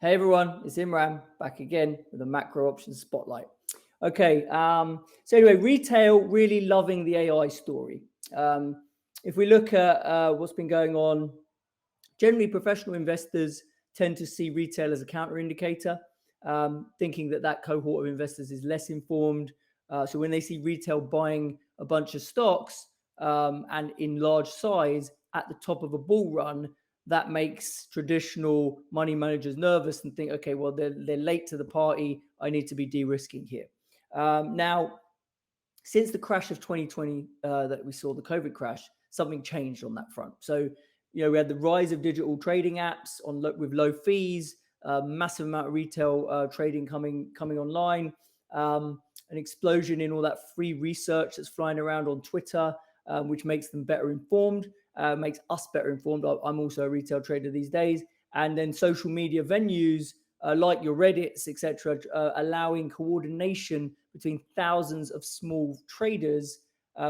Hey everyone, it's Imran back again with a macro options spotlight. Okay, so anyway, retail really loving the AI story. If we look at what's been going on, generally professional investors tend to see retail as a counter indicator, thinking that that cohort of investors is less informed. So when they see retail buying a bunch of stocks and in large size at the top of a bull run, that makes traditional money managers nervous and think, okay, well, they're late to the party. I need to be de-risking here. Now, since the crash of 2020 that we saw, the COVID crash, something changed on that front. So, we had the rise of digital trading apps with low fees, massive amount of retail trading coming online, an explosion in all that free research that's flying around on Twitter, which makes them better informed, makes us better informed. I'm also a retail trader these days. And then social media venues like your Reddits, etc., allowing coordination between thousands of small traders,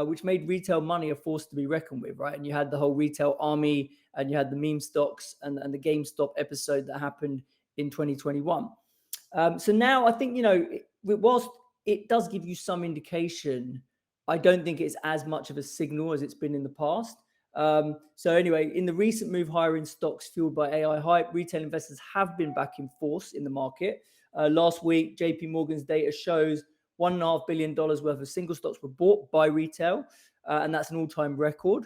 which made retail money a force to be reckoned with, right? And you had the whole retail army, and you had the meme stocks and the GameStop episode that happened in 2021. So now I think, whilst it does give you some indication, I don't think it's as much of a signal as it's been in the past. So anyway, in the recent move higher in stocks fueled by AI hype, retail investors have been back in force in the market. Last week, JP Morgan's data shows $1.5 billion worth of single stocks were bought by retail, and that's an all-time record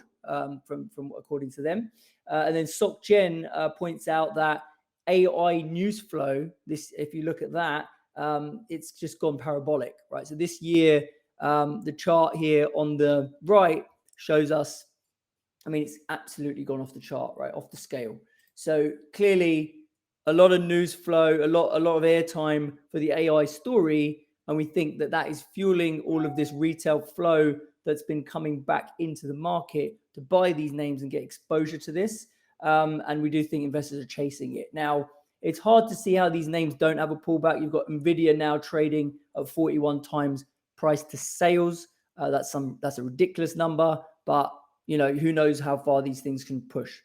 from according to them. And then SocGen points out that AI news flow, if you look at that, it's just gone parabolic, right? So this year, the chart here on the right shows us, it's absolutely gone off the chart, right? Off the scale. So clearly a lot of news flow, a lot of airtime for the AI story. And we think that is fueling all of this retail flow that's been coming back into the market to buy these names and get exposure to this. And we do think investors are chasing it. Now, it's hard to see how these names don't have a pullback. You've got Nvidia now trading at 41 times price to sales. That's a ridiculous number, but who knows how far these things can push.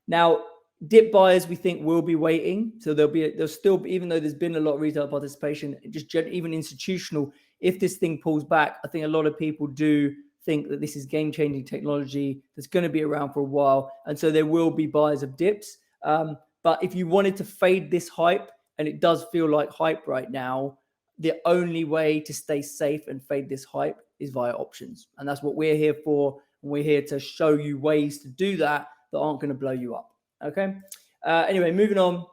Now, dip buyers, we think, will be waiting. So there'll still, even though there's been a lot of retail participation, even institutional, if this thing pulls back, I think a lot of people do think that this is game-changing technology that's going to be around for a while. And so there will be buyers of dips. But if you wanted to fade this hype, and it does feel like hype right now, the only way to stay safe and fade this hype is via options. And that's what we're here for. We're here to show you ways to do that aren't going to blow you up. Okay. Anyway, moving on.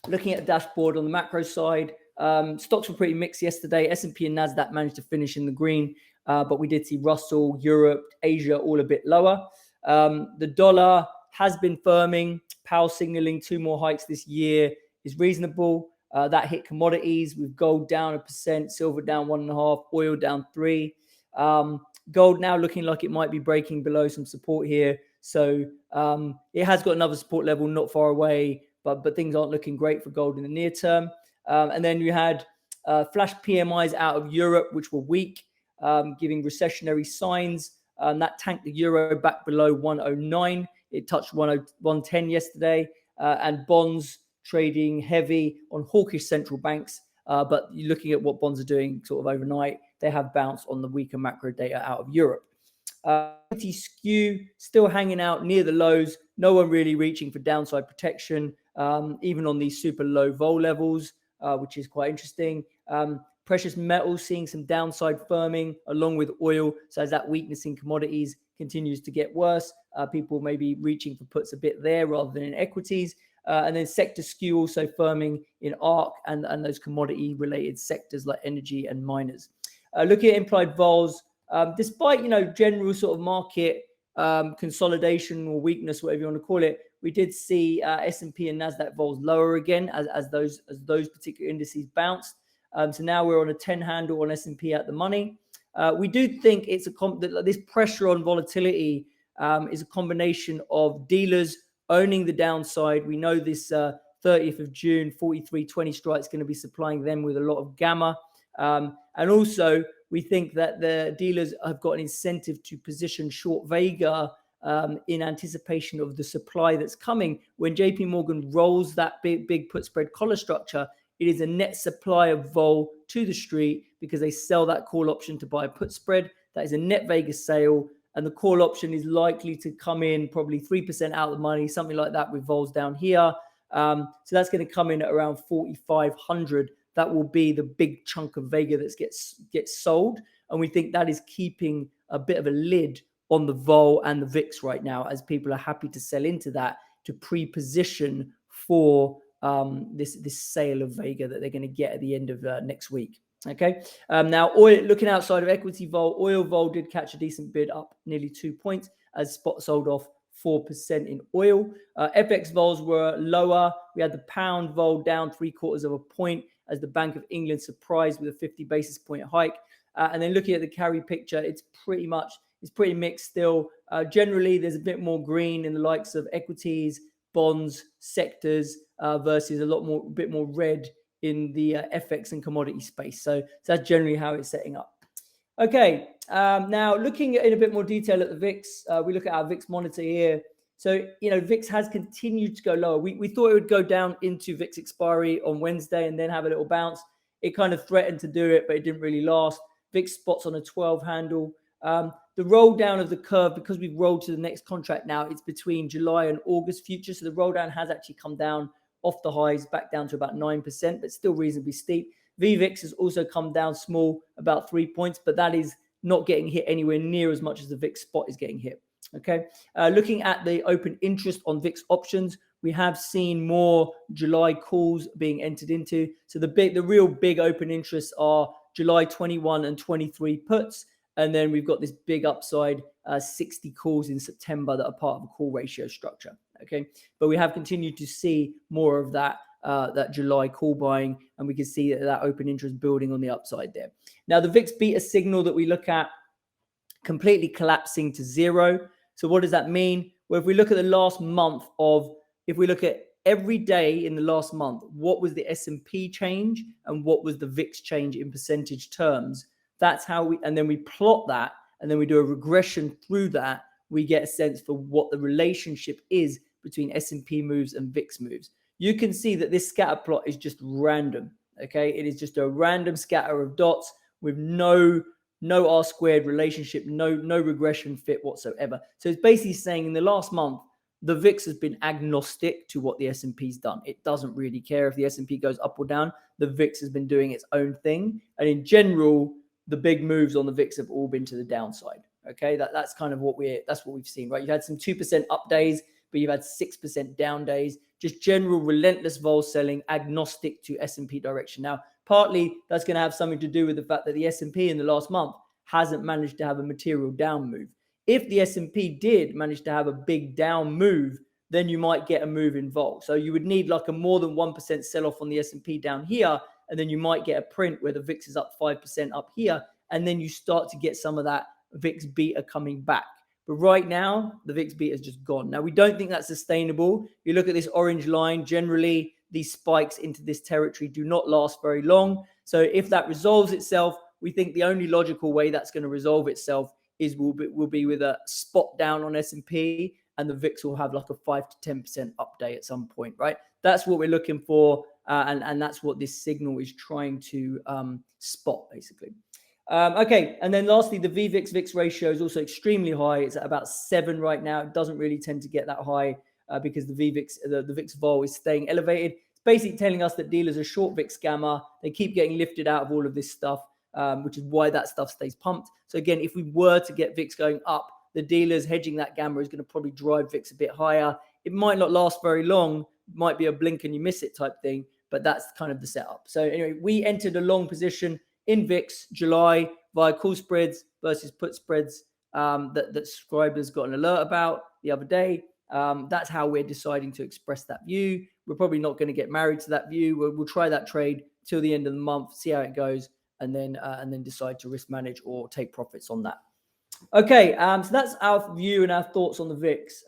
Looking at the dashboard on the macro side, stocks were pretty mixed yesterday. S&P and Nasdaq managed to finish in the green, but we did see Russell, Europe, Asia all a bit lower. The dollar has been firming. Powell signaling 2 more hikes this year is reasonable. That hit commodities with gold down 1%, silver down 1.5%, oil down 3%. Gold now looking like it might be breaking below some support here. So it has got another support level not far away, but things aren't looking great for gold in the near term. And then you had flash PMIs out of Europe, which were weak, giving recessionary signs. That tanked the euro back below 109. It touched 110 yesterday. And bonds trading heavy on hawkish central banks. But you're looking at what bonds are doing sort of overnight. They have bounced on the weaker macro data out of Europe. Skew still hanging out near the lows. No one really reaching for downside protection, even on these super low vol levels, which is quite interesting. Precious metals seeing some downside firming along with oil. So as that weakness in commodities continues to get worse, people may be reaching for puts a bit there rather than in equities. And then sector skew also firming in ARC and those commodity related sectors like energy and miners. Looking at implied vols, despite general sort of market consolidation or weakness, whatever you want to call it, we did see S&P and Nasdaq vols lower again as those particular indices bounced. So now we're on a 10 handle on S&P at the money. We do think it's this pressure on volatility is a combination of dealers owning the downside. We know this 30th of June 43.20 strike is going to be supplying them with a lot of gamma. And also, we think that the dealers have got an incentive to position short Vega in anticipation of the supply that's coming. When JP Morgan rolls that big put spread collar structure, it is a net supply of vol to the street because they sell that call option to buy a put spread. That is a net Vegas sale, and the call option is likely to come in probably 3% out of the money, something like that, with vols down here. So that's going to come in at around 4,500. That will be the big chunk of Vega that gets sold, and we think that is keeping a bit of a lid on the vol and the VIX right now, as people are happy to sell into that to pre-position for this sale of Vega that they're going to get at the end of next week. Okay. Now, oil, looking outside of equity vol, oil vol did catch a decent bid, up nearly 2 points as spot sold off 4% in oil. FX vols were lower. We had the pound vol down 0.75 points as the Bank of England surprised with a 50 basis point hike. And then looking at the carry picture, it's pretty mixed still. Generally, there's a bit more green in the likes of equities, bonds, sectors versus a bit more red in the FX and commodity space. So that's generally how it's setting up. Okay, now looking in a bit more detail at the VIX, we look at our VIX monitor here. So, VIX has continued to go lower. We thought it would go down into VIX expiry on Wednesday and then have a little bounce. It kind of threatened to do it, but it didn't really last. VIX spots on a 12 handle. The roll down of the curve, because we've rolled to the next contract now, it's between July and August futures. So the roll down has actually come down off the highs, back down to about 9%, but still reasonably steep. VVIX has also come down small, about 3 points, but that is not getting hit anywhere near as much as the VIX spot is getting hit. Okay, looking at the open interest on VIX options, we have seen more July calls being entered into. So the real big open interests are July 21 and 23 puts. And then we've got this big upside, 60 calls in September that are part of a call ratio structure. Okay, but we have continued to see more of that July call buying, and we can see that open interest building on the upside there. Now, the VIX beta signal that we look at completely collapsing to zero. So what does that mean? Well, if we look at the last month if we look at every day in the last month, what was the S&P change and what was the VIX change in percentage terms? That's how and then we plot that, and then we do a regression through that. We get a sense for what the relationship is between S&P moves and VIX moves. You can see that this scatter plot is just random. Okay, it is just a random scatter of dots with no R squared relationship, no regression fit whatsoever. So it's basically saying in the last month, the VIX has been agnostic to what the S&P's done. It doesn't really care if the S&P goes up or down. The VIX has been doing its own thing, and in general, the big moves on the VIX have all been to the downside. Okay, that's kind of what we've seen, right? You've had some 2% up days, but you've had 6% down days. Just general relentless vol selling, agnostic to S&P direction. Now, partly that's going to have something to do with the fact that the S&P in the last month hasn't managed to have a material down move. If the S&P did manage to have a big down move, then you might get a move in vol. So you would need like a more than 1% sell off on the S&P down here, and then you might get a print where the VIX is up 5% up here, and then you start to get some of that VIX beta coming back. But right now, the VIX beta is just gone. Now, we don't think that's sustainable. You look at this orange line, generally, these spikes into this territory do not last very long. So if that resolves itself, we think the only logical way that's going to resolve itself is will be with a spot down on S&P, and the VIX will have like a 5 to 10% up day at some point, right? That's what we're looking for, and that's what this signal is trying to spot, basically. Okay, and then lastly, the VVIX-VIX ratio is also extremely high. It's at about 7 right now. It doesn't really tend to get that high because the VIX vol is staying elevated. It's basically telling us that dealers are short VIX gamma. They keep getting lifted out of all of this stuff, which is why that stuff stays pumped. So again, if we were to get VIX going up, the dealers hedging that gamma is going to probably drive VIX a bit higher. It might not last very long. It might be a blink and you miss it type thing, but that's kind of the setup. So anyway, we entered a long position in VIX July via call spreads versus put spreads that subscribers got an alert about the other day. That's how we're deciding to express that view. We're probably not going to get married to that view. We'll try that trade till the end of the month, see how it goes, and then decide to risk manage or take profits on that. Okay, so that's our view and our thoughts on the VIX.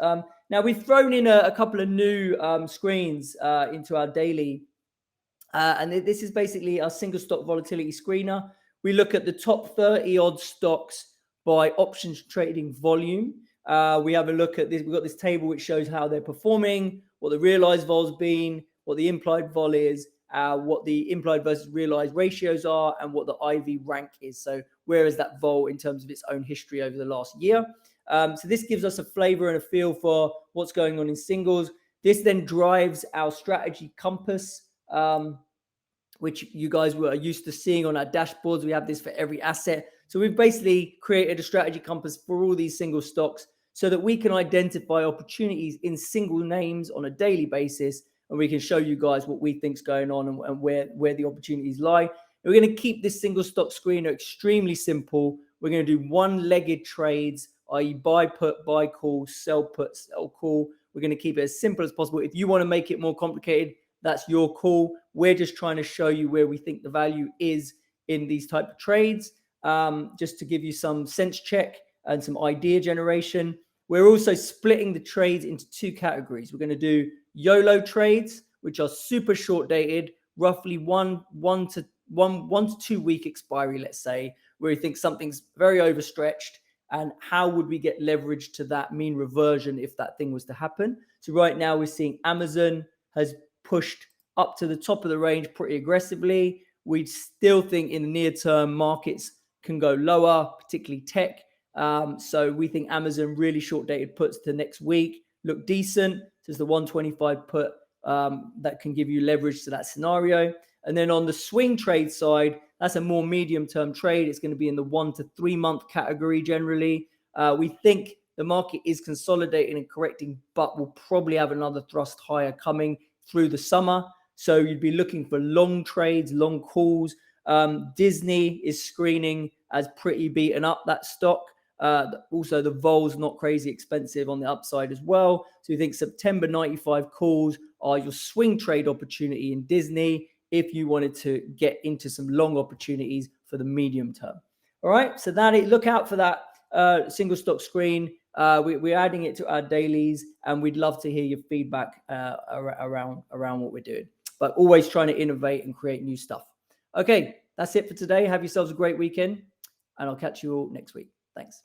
Now we've thrown in a couple of new screens into our daily. And this is basically our single stock volatility screener. We look at the top 30 odd stocks by options trading volume. We have a look at this. We've got this table which shows how they're performing, what the realized vol's been, what the implied vol is, what the implied versus realized ratios are, and what the IV rank is. So where is that vol in terms of its own history over the last year? So this gives us a flavor and a feel for what's going on in singles. This then drives our strategy compass, which you guys were used to seeing on our dashboards. We have this for every asset. So we've basically created a strategy compass for all these single stocks so that we can identify opportunities in single names on a daily basis. And we can show you guys what we think is going on and where the opportunities lie. And we're going to keep this single stock screener extremely simple. We're going to do one-legged trades, i.e. buy put, buy call, sell put, sell call. We're going to keep it as simple as possible. If you want to make it more complicated, that's your call. We're just trying to show you where we think the value is in these type of trades, just to give you some sense check and some idea generation. We're also splitting the trades into two categories. We're going to do YOLO trades, which are super short dated, roughly one to 2 week expiry, let's say, where you think something's very overstretched and how would we get leverage to that mean reversion if that thing was to happen. So right now we're seeing Amazon has pushed up to the top of the range pretty aggressively. We still think in the near term markets can go lower, particularly tech. So we think Amazon really short dated puts to next week look decent. So it's the 125 put that can give you leverage to that scenario. And then on the swing trade side, that's a more medium term trade. It's going to be in the 1 to 3 month category generally. We think the market is consolidating and correcting, but we'll probably have another thrust higher coming through the summer. So you'd be looking for long trades, long calls. Disney is screening as pretty beaten up, that stock. Also, the vol's not crazy expensive on the upside as well. So you think September 95 calls are your swing trade opportunity in Disney if you wanted to get into some long opportunities for the medium term. All right, so look out for that single stock screen. We're adding it to our dailies, and we'd love to hear your feedback around what we're doing. But always trying to innovate and create new stuff. Okay, that's it for today. Have yourselves a great weekend, and I'll catch you all next week. Thanks.